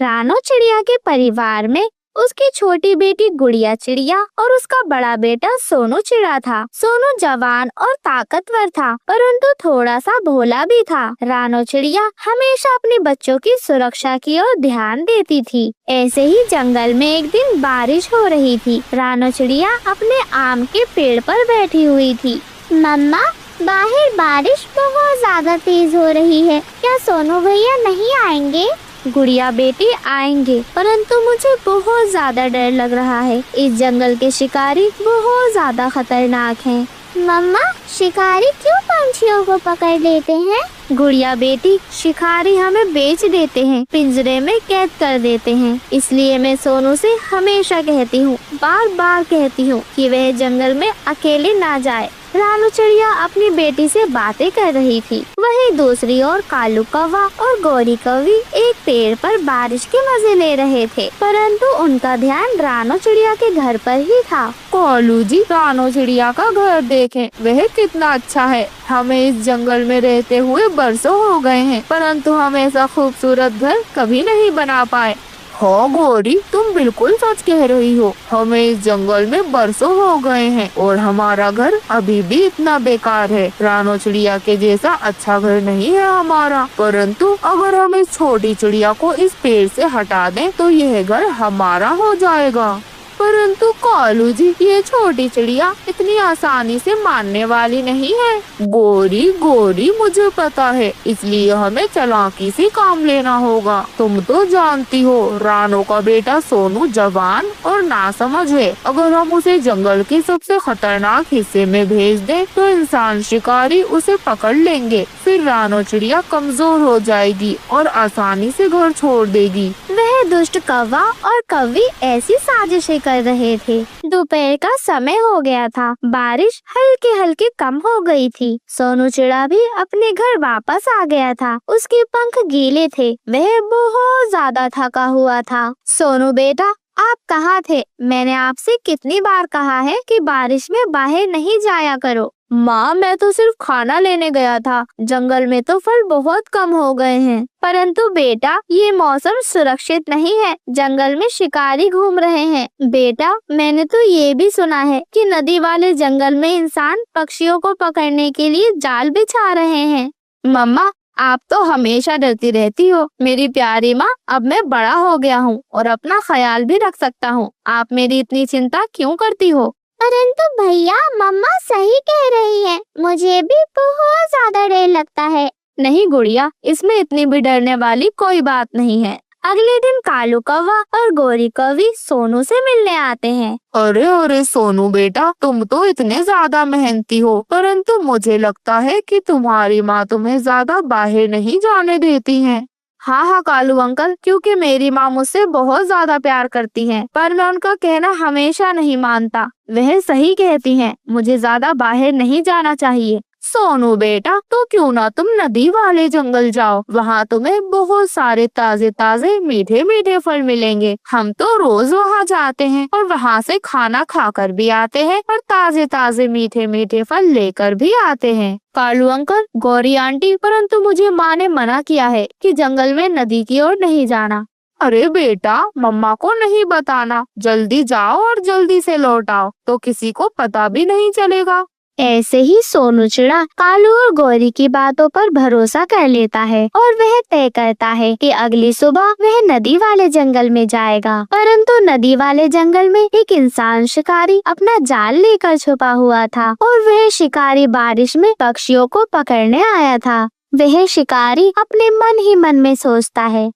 रानो चिड़िया के परिवार में उसकी छोटी बेटी गुड़िया चिड़िया और उसका बड़ा बेटा सोनू चिड़ा था। सोनू जवान और ताकतवर था, परंतु थोड़ा सा भोला भी था। रानो चिड़िया हमेशा अपने बच्चों की सुरक्षा की ओर ध्यान देती थी। ऐसे ही जंगल में एक दिन बारिश हो रही थी। रानो चिड़िया अपने आम के पेड़ पर बैठी हुई थी। मम्मा, बाहर बारिश बहुत ज्यादा तेज हो रही है, क्या सोनू भैया नहीं आएंगे? गुड़िया बेटी आएंगे, परंतु मुझे बहुत ज्यादा डर लग रहा है। इस जंगल के शिकारी बहुत ज्यादा खतरनाक हैं। मम्मा, शिकारी क्यों पंछियों को पकड़ लेते हैं? गुड़िया बेटी, शिकारी हमें बेच देते हैं, पिंजरे में कैद कर देते हैं। इसलिए मैं सोनू से हमेशा कहती हूँ, बार बार कहती हूँ कि वह जंगल में अकेले ना जाए। रानो चिड़िया अपनी बेटी से बातें कर रही थी। वहीं दूसरी ओर कालू कौवा और गौरी कौवी एक पेड़ पर बारिश के मजे ले रहे थे, परंतु उनका ध्यान रानो चिड़िया के घर पर ही था। कालू जी, रानो चिड़िया का घर देखें, वह कितना अच्छा है। हमें इस जंगल में रहते हुए बरसों हो गए हैं, परंतु हम ऐसा खूबसूरत घर कभी नहीं बना पाए। हाँ गौरी, तुम बिल्कुल सच कह रही हो। हमें इस जंगल में बरसों हो गए हैं और हमारा घर अभी भी इतना बेकार है। रानो चिड़िया के जैसा अच्छा घर नहीं है हमारा। परंतु अगर हम इस छोटी चिड़िया को इस पेड़ से हटा दें तो यह घर हमारा हो जाएगा। परंतु कालू जी, ये छोटी चिड़िया इतनी आसानी से मानने वाली नहीं है। गोरी, मुझे पता है, इसलिए हमें चालाकी से काम लेना होगा। तुम तो जानती हो, रानो का बेटा सोनू जवान और नासमझ है। अगर हम उसे जंगल के सबसे खतरनाक हिस्से में भेज दें तो इंसान शिकारी उसे पकड़ लेंगे। फिर रानो चिड़िया कमजोर हो जाएगी और आसानी से घर छोड़ देगी। वह दुष्ट कौवा और कौवी ऐसी साजिशें कर रहे थे। दोपहर का समय हो गया था। बारिश हल्की हल्की कम हो गई थी। सोनू चिड़ा भी अपने घर वापस आ गया था। उसके पंख गीले थे। वह बहुत ज्यादा थका हुआ था। सोनू बेटा, आप कहाँ थे? मैंने आपसे कितनी बार कहा है कि बारिश में बाहर नहीं जाया करो। माँ, मैं तो सिर्फ खाना लेने गया था। जंगल में तो फल बहुत कम हो गए हैं। परंतु बेटा, ये मौसम सुरक्षित नहीं है। जंगल में शिकारी घूम रहे हैं। बेटा, मैंने तो ये भी सुना है कि नदी वाले जंगल में इंसान पक्षियों को पकड़ने के लिए जाल बिछा रहे हैं। मम्मा, आप तो हमेशा डरती रहती हो। मेरी प्यारी माँ, अब मैं बड़ा हो गया हूँ और अपना ख्याल भी रख सकता हूँ। आप मेरी इतनी चिंता क्यों करती हो? परंतु भैया, मम्मा सही कह रही है, मुझे भी बहुत ज्यादा डर लगता है। नहीं गुड़िया, इसमें इतनी भी डरने वाली कोई बात नहीं है। अगले दिन कालू कौवा और गौरी कौवी सोनू से मिलने आते हैं। अरे सोनू बेटा, तुम तो इतने ज्यादा मेहनती हो, परंतु मुझे लगता है कि तुम्हारी माँ तुम्हें ज्यादा बाहर नहीं जाने देती है। हाँ कालू अंकल, क्योंकि मेरी माँ मुझसे बहुत ज्यादा प्यार करती हैं, पर मैं उनका कहना हमेशा नहीं मानता। वह सही कहती हैं, मुझे ज्यादा बाहर नहीं जाना चाहिए। सोनू बेटा, तो क्यों ना तुम नदी वाले जंगल जाओ, वहाँ तुम्हें बहुत सारे ताजे ताजे मीठे मीठे फल मिलेंगे। हम तो रोज वहाँ जाते हैं और वहाँ से खाना खाकर भी आते हैं और ताजे ताजे मीठे मीठे फल लेकर भी आते हैं। कालू अंकल, गौरी आंटी, परंतु मुझे माँ ने मना किया है कि जंगल में नदी की ओर नहीं जाना। अरे बेटा, मम्मा को नहीं बताना। जल्दी जाओ और जल्दी से लौट आओ, तो किसी को पता भी नहीं चलेगा। ऐसे ही सोनू चिड़ा कालू और गौरी की बातों पर भरोसा कर लेता है और वह तय करता है कि अगली सुबह वह नदी वाले जंगल में जाएगा। परंतु नदी वाले जंगल में एक इंसान शिकारी अपना जाल लेकर छुपा हुआ था और वह शिकारी बारिश में पक्षियों को पकड़ने आया था। वह शिकारी अपने मन ही मन में सोचता है,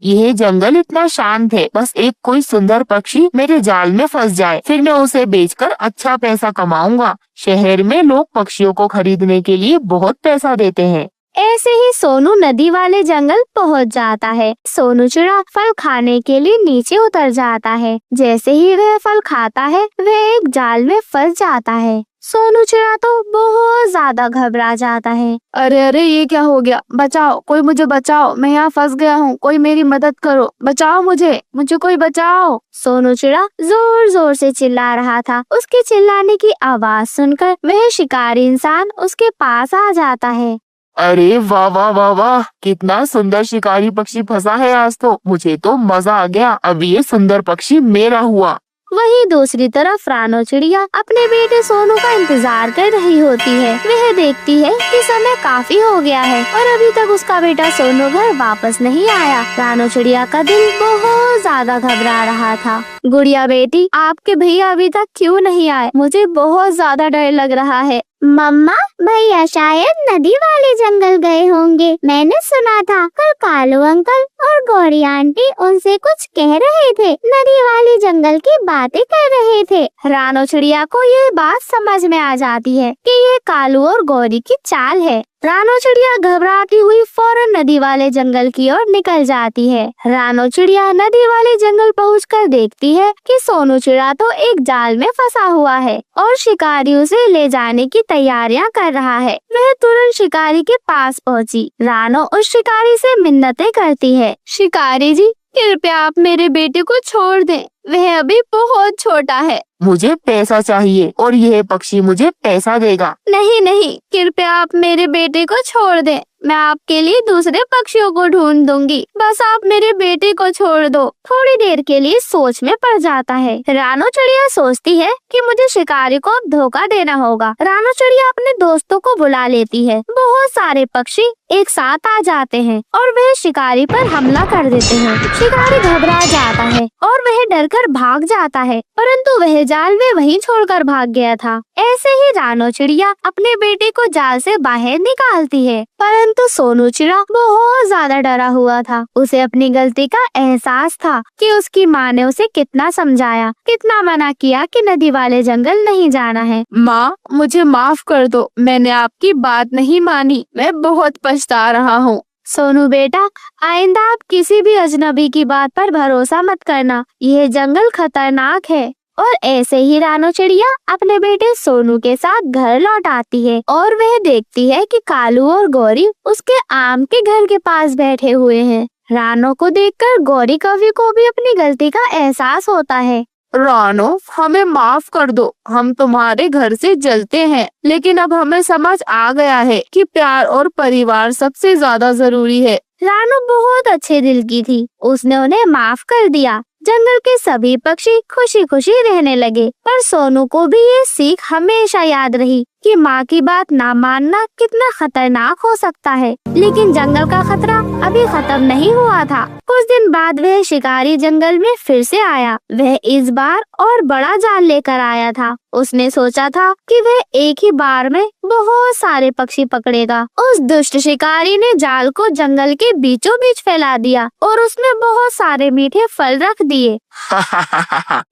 यह जंगल इतना शांत है, बस एक कोई सुंदर पक्षी मेरे जाल में फंस जाए, फिर मैं उसे बेचकर अच्छा पैसा कमाऊंगा। शहर में लोग पक्षियों को खरीदने के लिए बहुत पैसा देते हैं। ऐसे ही सोनू नदी वाले जंगल पहुंच जाता है। सोनू चिड़ा फल खाने के लिए नीचे उतर जाता है। जैसे ही वह फल खाता है, वह एक जाल में फंस जाता है। सोनू चिड़ा तो बहुत ज्यादा घबरा जाता है। अरे ये क्या हो गया? बचाओ, कोई मुझे बचाओ, मैं यहाँ फंस गया हूँ, कोई मेरी मदद करो, बचाओ मुझे कोई बचाओ। सोनू चिड़ा जोर जोर से चिल्ला रहा था। उसके चिल्लाने की आवाज सुनकर वह शिकारी इंसान उसके पास आ जाता है। अरे वाह वाह वाह वाह, कितना सुंदर शिकारी पक्षी फंसा है आज तो। मुझे तो मजा आ गया। अब ये सुंदर पक्षी मेरा हुआ। वहीं दूसरी तरफ रानो चिड़िया अपने बेटे सोनू का इंतजार कर रही होती है। वह देखती है कि समय काफी हो गया है और अभी तक उसका बेटा सोनू घर वापस नहीं आया। रानो चिड़िया का दिल बहुत ज्यादा घबरा रहा था। गुड़िया बेटी, आपके भैया अभी तक क्यों नहीं आए? मुझे बहुत ज्यादा डर लग रहा है। मम्मा, भैया शायद नदी वाले जंगल गए होंगे। मैंने सुना था कल कालू अंकल और गौरी आंटी उनसे कुछ कह रहे थे, नदी वाले जंगल की बातें कर रहे थे। रानो चिड़िया को ये बात समझ में आ जाती है कि ये कालू और गौरी की चाल है। रानो चिड़िया घबराती हुई फौरन नदी वाले जंगल की ओर निकल जाती है। रानो चिड़िया नदी वाले जंगल पहुंचकर देखती है कि सोनू चिड़ा तो एक जाल में फंसा हुआ है और शिकारी उसे ले जाने की तैयारियां कर रहा है। वह तुरंत शिकारी के पास पहुंची। रानो उस शिकारी से मिन्नतें करती है। शिकारी जी, कृपया आप मेरे बेटे को छोड़ दें, वह अभी बहुत छोटा है। मुझे पैसा चाहिए और यह पक्षी मुझे पैसा देगा। नहीं नहीं, कृपया आप मेरे बेटे को छोड़ दें। मैं आपके लिए दूसरे पक्षियों को ढूंढ दूंगी, बस आप मेरे बेटे को छोड़ दो। थोड़ी देर के लिए सोच में पड़ जाता है। रानो चिड़िया सोचती है कि मुझे शिकारी को अब धोखा देना होगा। रानो चिड़िया अपने दोस्तों को बुला लेती है। बहुत सारे पक्षी एक साथ आ जाते हैं और वह शिकारी पर हमला कर देते हैं। शिकारी घबरा जाता है और वह डरकर भाग जाता है, परंतु वह जाल में वहीं छोड़कर भाग गया था। ऐसे ही रानो चिड़िया अपने बेटे को जाल से बाहर निकालती है, परंतु सोनू चिड़ा बहुत ज्यादा डरा हुआ था। उसे अपनी गलती का एहसास था कि उसकी माँ ने उसे कितना समझाया, कितना मना किया कि नदी वाले जंगल नहीं जाना है। माँ, मुझे माफ कर दो, मैंने आपकी बात नहीं मानी। मैं बहुत पछता रहा हूँ। सोनू बेटा, आइंदा आप किसी भी अजनबी की बात पर भरोसा मत करना। यह जंगल खतरनाक है। और ऐसे ही रानो चिड़िया अपने बेटे सोनू के साथ घर लौट आती है और वह देखती है कि कालू और गौरी उसके आम के घर के पास बैठे हुए हैं। रानो को देखकर गौरी कवि को भी अपनी गलती का एहसास होता है। रानो, हमें माफ कर दो, हम तुम्हारे घर से जलते हैं, लेकिन अब हमें समझ आ गया है कि प्यार और परिवार सबसे ज्यादा जरूरी है। रानो बहुत अच्छे दिल की थी, उसने उन्हें माफ कर दिया। जंगल के सभी पक्षी खुशी खुशी रहने लगे, पर सोनू को भी ये सीख हमेशा याद रही कि माँ की बात ना मानना कितना खतरनाक हो सकता है। लेकिन जंगल का खतरा अभी खत्म नहीं हुआ था। कुछ दिन बाद वह शिकारी जंगल में फिर से आया। वह इस बार और बड़ा जाल लेकर आया था। उसने सोचा था कि वह एक ही बार में बहुत सारे पक्षी पकड़ेगा। उस दुष्ट शिकारी ने जाल को जंगल के बीचों बीच फैला दिया और उसमें बहुत सारे मीठे फल रख दिए।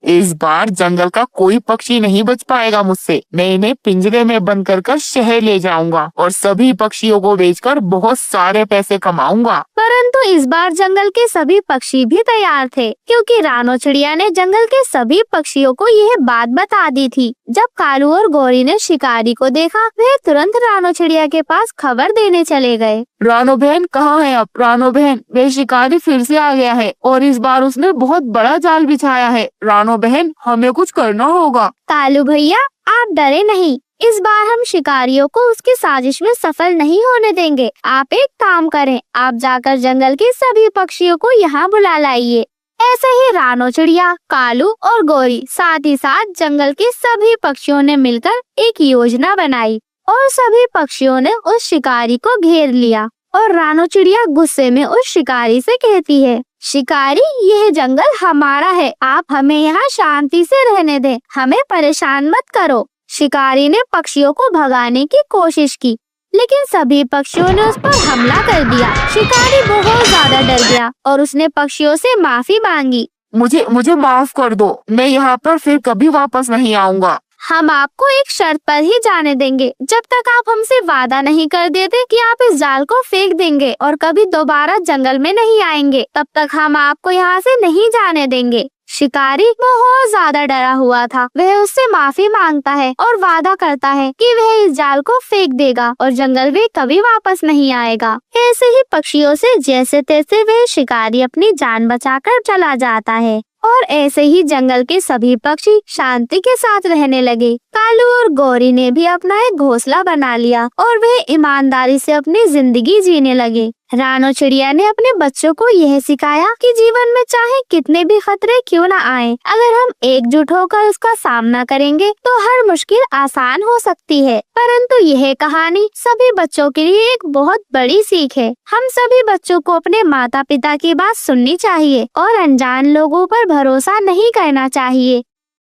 इस बार जंगल का कोई पक्षी नहीं बच पाएगा मुझसे। मैं इन्हें पिंजरे में बंद कर शहर ले जाऊंगा और सभी पक्षियों को बेचकर बहुत सारे पैसे कमाऊंगा। परंतु इस बार जंगल के सभी पक्षी भी तैयार थे, क्योंकि रानो चिड़िया ने जंगल के सभी पक्षियों को यह बात बता दी थी। जब कालू और गौरी ने शिकारी को देखा, वे तुरंत रानो चिड़िया के पास खबर देने चले गए। रानो बहन कहाँ है अब? रानो बहन, वे शिकारी फिर से आ गया है और इस बार उसने बहुत बड़ा जाल बिछाया है। रानो बहन, हमें कुछ करना होगा। कालू भैया, आप डरे नहीं, इस बार हम शिकारियों को उसकी साजिश में सफल नहीं होने देंगे। आप एक काम करें, आप जाकर जंगल के सभी पक्षियों को यहाँ बुला लाइए। ऐसे ही रानो चिड़िया, कालू और गौरी साथ ही साथ जंगल के सभी पक्षियों ने मिलकर एक योजना बनाई और सभी पक्षियों ने उस शिकारी को घेर लिया। और रानो चिड़िया गुस्से में उस शिकारी से कहती है, शिकारी, यह जंगल हमारा है, आप हमें यहाँ शांति से रहने दें, हमें परेशान मत करो। शिकारी ने पक्षियों को भगाने की कोशिश की, लेकिन सभी पक्षियों ने उस पर हमला कर दिया। शिकारी बहुत ज्यादा डर गया और उसने पक्षियों से माफी मांगी। मुझे माफ कर दो, मैं यहाँ पर फिर कभी वापस नहीं आऊँगा। हम आपको एक शर्त पर ही जाने देंगे, जब तक आप हमसे वादा नहीं कर देते कि आप इस जाल को फेंक देंगे और कभी दोबारा जंगल में नहीं आएंगे, तब तक हम आपको यहाँ से नहीं जाने देंगे। शिकारी बहुत ज्यादा डरा हुआ था। वह उससे माफी मांगता है और वादा करता है कि वह इस जाल को फेंक देगा और जंगल में कभी वापस नहीं आएगा। ऐसे ही पक्षियों से जैसे तैसे वह शिकारी अपनी जान बचाकर चला जाता है और ऐसे ही जंगल के सभी पक्षी शांति के साथ रहने लगे। कालू और गौरी ने भी अपना एक घोंसला बना लिया और वे ईमानदारी से अपनी जिंदगी जीने लगे। रानो चिड़िया ने अपने बच्चों को यह सिखाया कि जीवन में चाहे कितने भी खतरे क्यों न आए, अगर हम एकजुट होकर उसका सामना करेंगे तो हर मुश्किल आसान हो सकती है। परंतु यह कहानी सभी बच्चों के लिए एक बहुत बड़ी सीख है। हम सभी बच्चों को अपने माता पिता की बात सुननी चाहिए और अनजान लोगों पर भरोसा नहीं करना चाहिए।